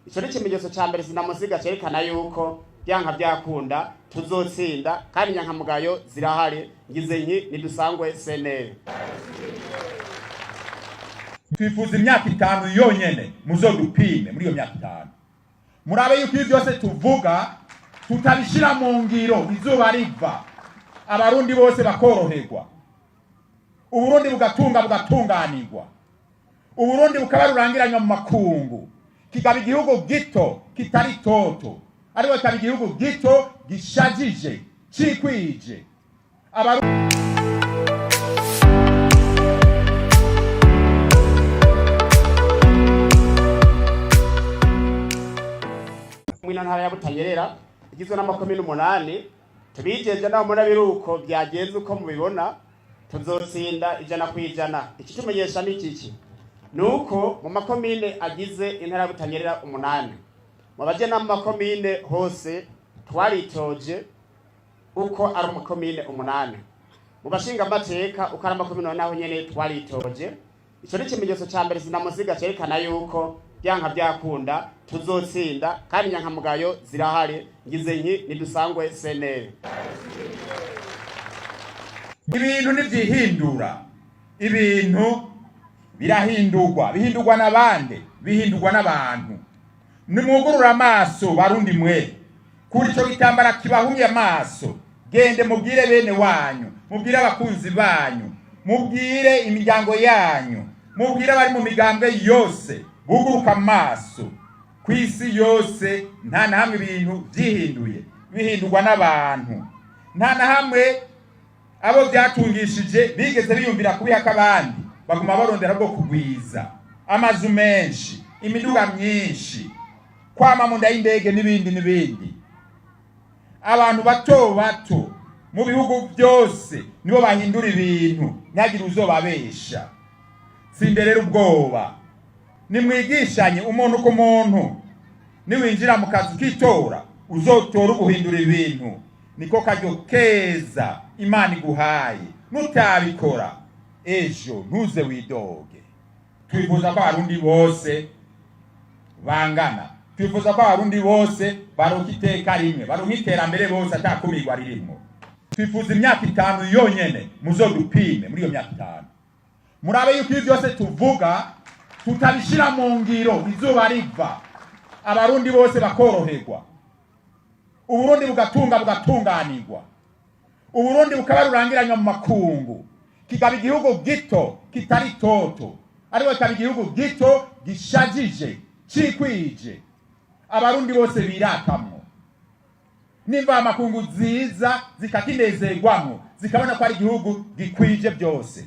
Ico ni ikimenyetso ca mbere sinamusiga cerekana yuko byanka byakunda tuzotsinda kandi nyankamugayo zirahari. Ngize nki nidusangwe senere. Twifuza imyaka 5 yonyene muzodupime muri iyo myaka 5. Murabe yuko byose tuvuga tutabishira mu ngiro izuba riva abarundi bose bakoroherwa. Uburundi bugatunganirwa. Uburundi bukaba rurangiranywa mu makungu. Kikaba igihugu gito kitari toto. Ariwe kikaba igihugu gito gishajije cikwije. Mwina ntara ya Butanyerera igizwe n'amakomine 8 tubijeje naho mura biruko byagenze uko mubibona tuzotsinda 100%. Iki kimenyesha n'ikiki nuko mu makomine agize intara ya Butanyerera 8 mu baje n'amakomine hose twaritoje uko ari amakomine 8 mu bashinga amateka uko ari amakomine naho nyene twaritoje. Ico ni ikimenyetso ca mbere sinamusiga cerekana yuko byanka byakunda tuzotsinda kandi nyankamugayo zirahari. Ngize nki nidusangwe senere. Ibintu nivyihindura, ibintu bihindurwa n'abande, bihindurwa n'abantu. Nimugurura amaso barundi mwe kuri ico gitambara kibahumye amaso, gende mubwire bene wanyu, mubwire abakunzi banyu, mubwire imiryango yanyu, mubwire bari mu migambwe yose buguruka amaso. Kwisi yose nta na hamwe ibintu byihinduye, bihindurwa n'abantu. Nta na hamwe abo byatungishije bigeze biyumvira kubihaka abandi, baguma barondera bwo kugwiza amazu menshi, imiduga myinshi, kwama mu nda y'indege n'ibindi. Abantu bato mu bihugu byose nibo bahindura ibintu, ntagire uzobabesha. Sinderera ubwoba, nimwigishanye umuntu ku muntu. Niwinjira mu kazi kitora uzotora guhindura ibintu. Niko karyo keza Imana iguhaye. Nutabikora ejo ntuze widoge. Twifuza ko abarundi bose bangana. Twifuza ko abarundi bose baronka iteka rimwe, baronka iterambere bose atakumirwa ririmo. Twifuza imyaka 5 yonyene muzodupime muri iyo myaka 5. Murabe yuko byose tuvuga tutabishira mu ngiro izuba riva abarundi bose bakoroherwa. Uburundi bugatunganirwa. Uburundi bukaba rurangiranywa mu makungu. Kikaba igihugu gito kitari toto. Ariwe kikaba igihugu gito gishajije cikwije. Abarundi bose birakamwo. Nimba amakungu ziza zikakinezerwamo, zikabona ko ari igihugu gikwije byose.